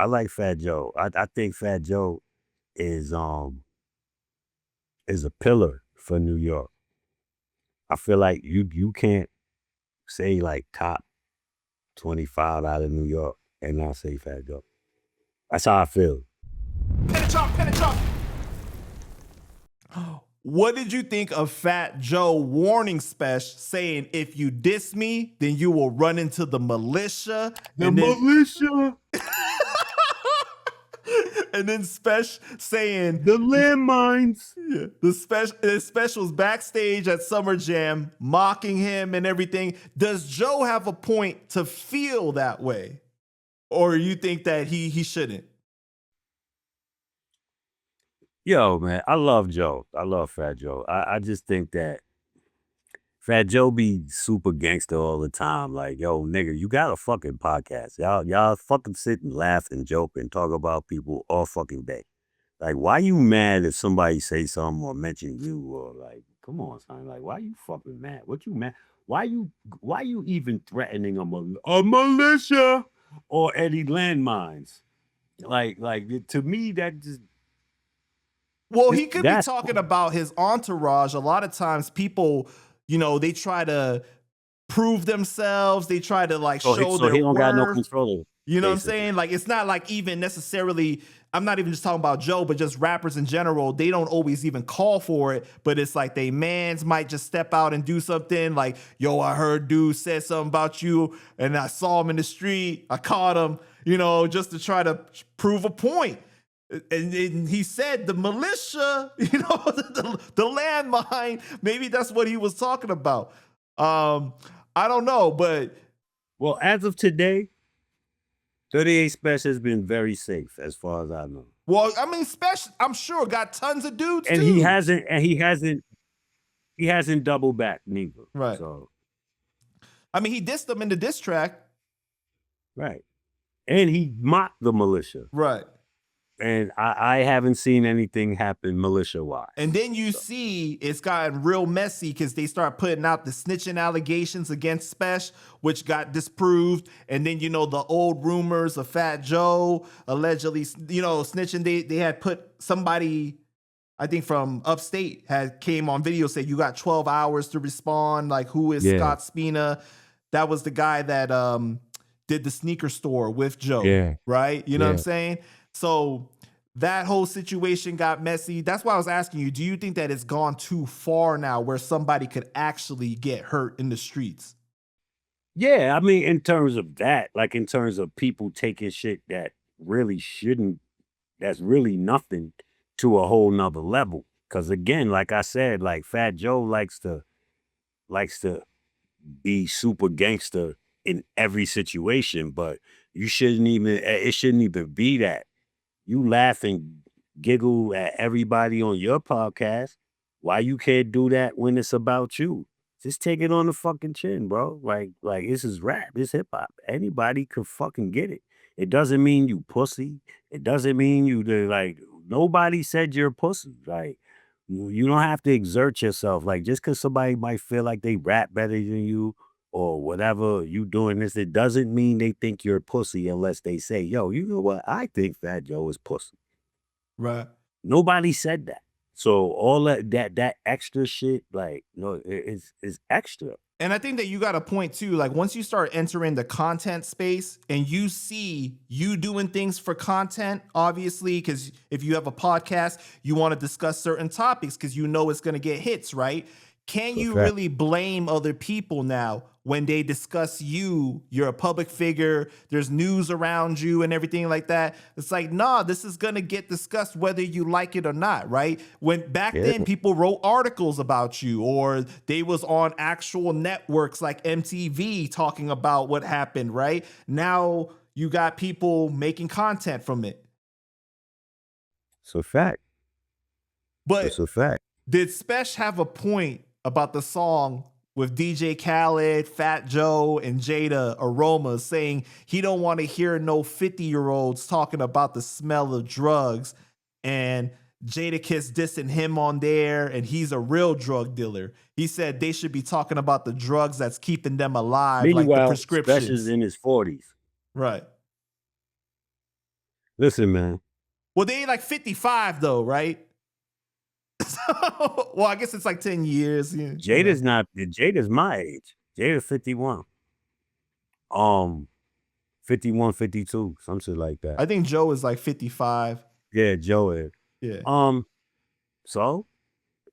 I like Fat Joe. I think Fat Joe is a pillar for New York. I feel like you can't say like top 25 out of New York and not say Fat Joe. That's how I feel. Pin it drop. What did you think of Fat Joe warning Spesh saying, if you diss me, then you will run into the militia? Militia, And then Spesh saying, the landmines. yeah, Spesh was backstage at Summer Jam mocking him and everything. Does Joe have a point to feel that way? Or you think that he shouldn't? Yo, man, I love Joe. I love Fat Joe. I just think that Fat Joe be super gangster all the time. Like, yo, nigga, you got a fucking podcast. Y'all fucking sit and laugh and joke and talk about people all fucking day. Like, why you mad if somebody say something or mention you or like, come on, son. Like, why you fucking mad? What you mad? Why you even threatening a militia or any landmines? Like to me, that just Well, he could be that's talking about his entourage. A lot of times people, they try to prove themselves. They try to like so show so their he don't got no worth. control. You know what I'm Basically. saying? Like, it's not like even necessarily, I'm not even just talking about Joe, but just rappers in general. They don't always even call for it, but it's like they mans might just step out and do something like, yo, I heard dude said something about you and I saw him in the street. I caught him, just to try to prove a point. And he said the militia, the landmine, maybe that's what he was talking about. I don't know, but. Well, as of today, 38 Spesh has been very safe as far as I know. Well, I mean, Spesh, I'm sure got tons of dudes and too. he hasn't doubled back neither. Right. So I mean, he dissed them in the diss track. Right. And he mocked the militia. Right. And I haven't seen anything happen militia-wise. And then you see it's gotten real messy because they start putting out the snitching allegations against Spesh, which got disproved. And then, the old rumors of Fat Joe allegedly, snitching. They had put somebody, I think from upstate, came on video, said you got 12 hours to respond. Like, who is Scott Spina? That was the guy that did the sneaker store with Joe. Yeah. Right? You know what I'm saying? So that whole situation got messy. That's why I was asking you, do you think that it's gone too far now where somebody could actually get hurt in the streets? Yeah, I mean, in terms of that, like in terms of people taking shit that really shouldn't, that's really nothing, to a whole nother level. Cause again, like I said, like Fat Joe likes to be super gangster in every situation, but it shouldn't even be that. You laugh and giggle at everybody on your podcast. Why you can't do that when it's about you? Just take it on the fucking chin, bro. Like this is rap, it's hip hop. Anybody could fucking get it. It doesn't mean you pussy. It doesn't mean nobody said you're a pussy. Like you don't have to exert yourself. Like just because somebody might feel like they rap better than you or whatever, you doing this, it doesn't mean they think you're a pussy unless they say, yo, you know what? I think Fat Joe is pussy. Right. Nobody said that. So all that extra shit, like, no, it's extra. And I think that you got a point too. Like once you start entering the content space and you see you doing things for content, obviously, because if you have a podcast, you want to discuss certain topics because it's going to get hits, right? Can you really blame other people now when they discuss you? You're a public figure, there's news around you and everything like that. It's like, nah, this is going to get discussed whether you like it or not, right? When back then people wrote articles about you or they was on actual networks like MTV talking about what happened, right? Now you got people making content from it. It's a fact. But it's a fact. Did Spesh have a point about the song with DJ Khaled, Fat Joe, and Jada Aroma saying he don't want to hear no 50-year-olds talking about the smell of drugs, and Jadakiss dissing him on there, and he's a real drug dealer. He said they should be talking about the drugs that's keeping them alive, Meanwhile, like the prescriptions. Spesh is in his 40s. Right. Listen, man. Well, they ain't like 55 though, right? Well, I guess it's like 10 years. Jada's my age. Jada's 51. 51, 52, some shit like that. I think Joe is like 55. Yeah, Joe is. Yeah. So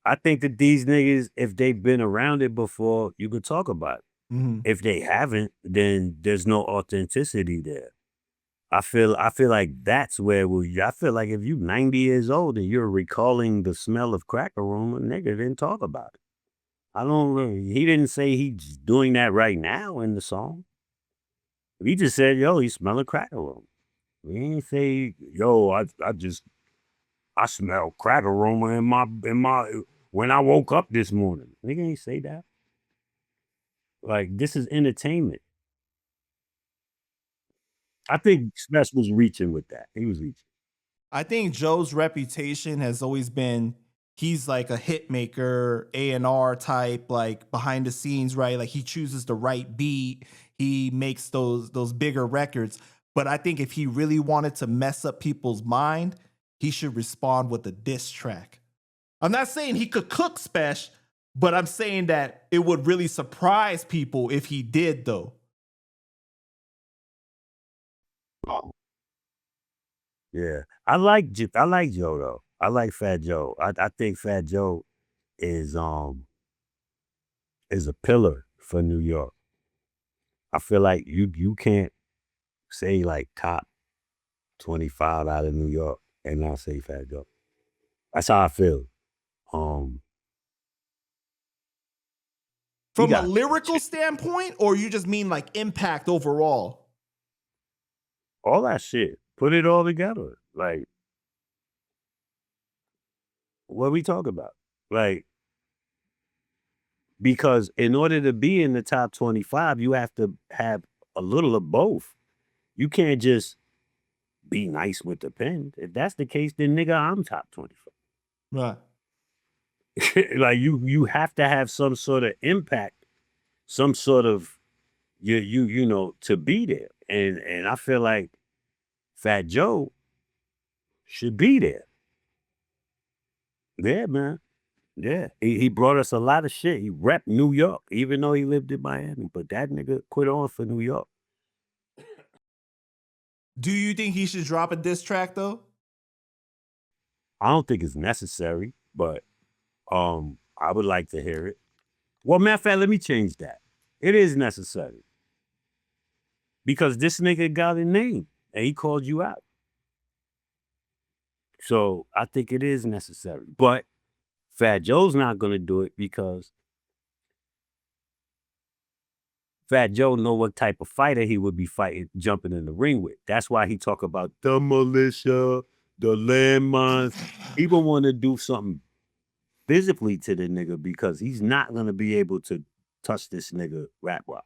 I think that these niggas, if they've been around it before, you could talk about it. Mhm. If they haven't, then there's no authenticity there. I feel like that's where I feel like if you 90 years old and you're recalling the smell of crack aroma, nigga didn't talk about it. He didn't say he's doing that right now in the song. He just said, yo, he's smelling crack aroma. He didn't say, yo, I smell crack aroma in my when I woke up this morning. Nigga ain't say that. Like, this is entertainment. I think Spesh was reaching with that. He was reaching. I think Joe's reputation has always been he's like a hit maker, A&R type, like behind the scenes, right? Like he chooses the right beat, he makes those bigger records. But I think if he really wanted to mess up people's mind, he should respond with a diss track. I'm not saying he could cook Spesh, but I'm saying that it would really surprise people if he did, though. Oh. Yeah. I like Joe though. I like Fat Joe. I think Fat Joe is a pillar for New York. I feel like you can't say like top 25 out of New York and not say Fat Joe. That's how I feel. From a lyrical standpoint, or you just mean like impact overall? All that shit. Put it all together. Like, what we talk about? Like, because in order to be in the top 25, you have to have a little of both. You can't just be nice with the pen. If that's the case, then nigga, I'm top 25. Right. Like you have to have some sort of impact, some sort of you know, to be there. And I feel like Fat Joe should be there. Yeah, man. Yeah. He brought us a lot of shit. He repped New York, even though he lived in Miami. But that nigga quit on for New York. Do you think he should drop a diss track though? I don't think it's necessary, but I would like to hear it. Well, matter of fact, let me change that. It is necessary. Because this nigga got a name and he called you out. So I think it is necessary. But Fat Joe's not gonna do it because Fat Joe know what type of fighter he would be fighting, jumping in the ring with. That's why he talk about the militia, the landmines. He would want to do something physically to the nigga because he's not gonna be able to touch this nigga rap rock.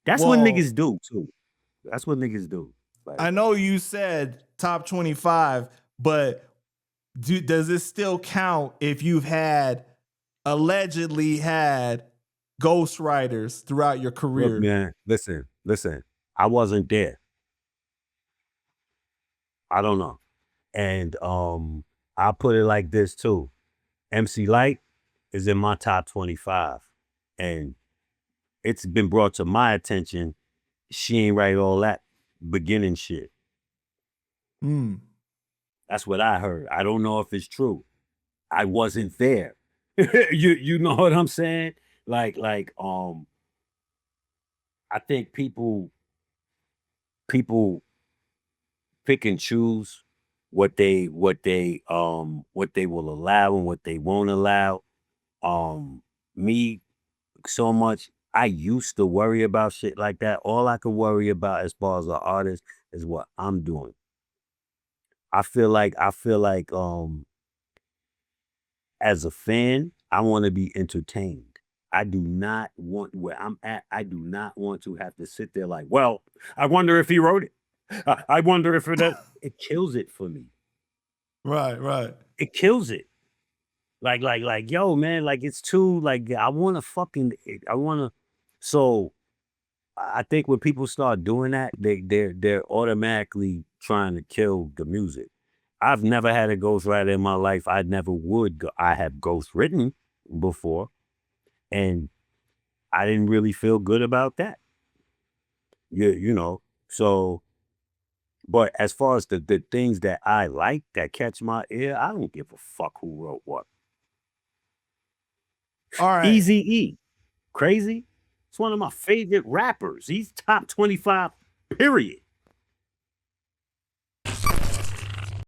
That's what niggas do too. That's what niggas do. Like, I know you said top 25, but does this still count if you've allegedly had ghostwriters throughout your career? look, man, listen. I wasn't there. I don't know. And I'll put it like this too. MC Light is in my top 25. And it's been brought to my attention. She ain't write all that beginning shit. That's what I heard. I don't know if it's true. I wasn't there. you know what I'm saying? Like I think people pick and choose what they will allow and what they won't allow. Me so much, I used to worry about shit like that. All I could worry about as far as an artist is what I'm doing. I feel like as a fan, I want to be entertained. I do not want where I'm at. I do not want to have to sit there like, well, I wonder if he wrote it. I wonder if it kills it for me. Right. It kills it. Like, yo, man, like it's too like I want to. So I think when people start doing that, they're automatically trying to kill the music. I've never had a ghostwriter in my life. I never would. I have ghostwritten before, and I didn't really feel good about that. You know. So, but as far as the things that I like that catch my ear, I don't give a fuck who wrote what. All right. Easy E, crazy. It's one of my favorite rappers. He's top 25. Period.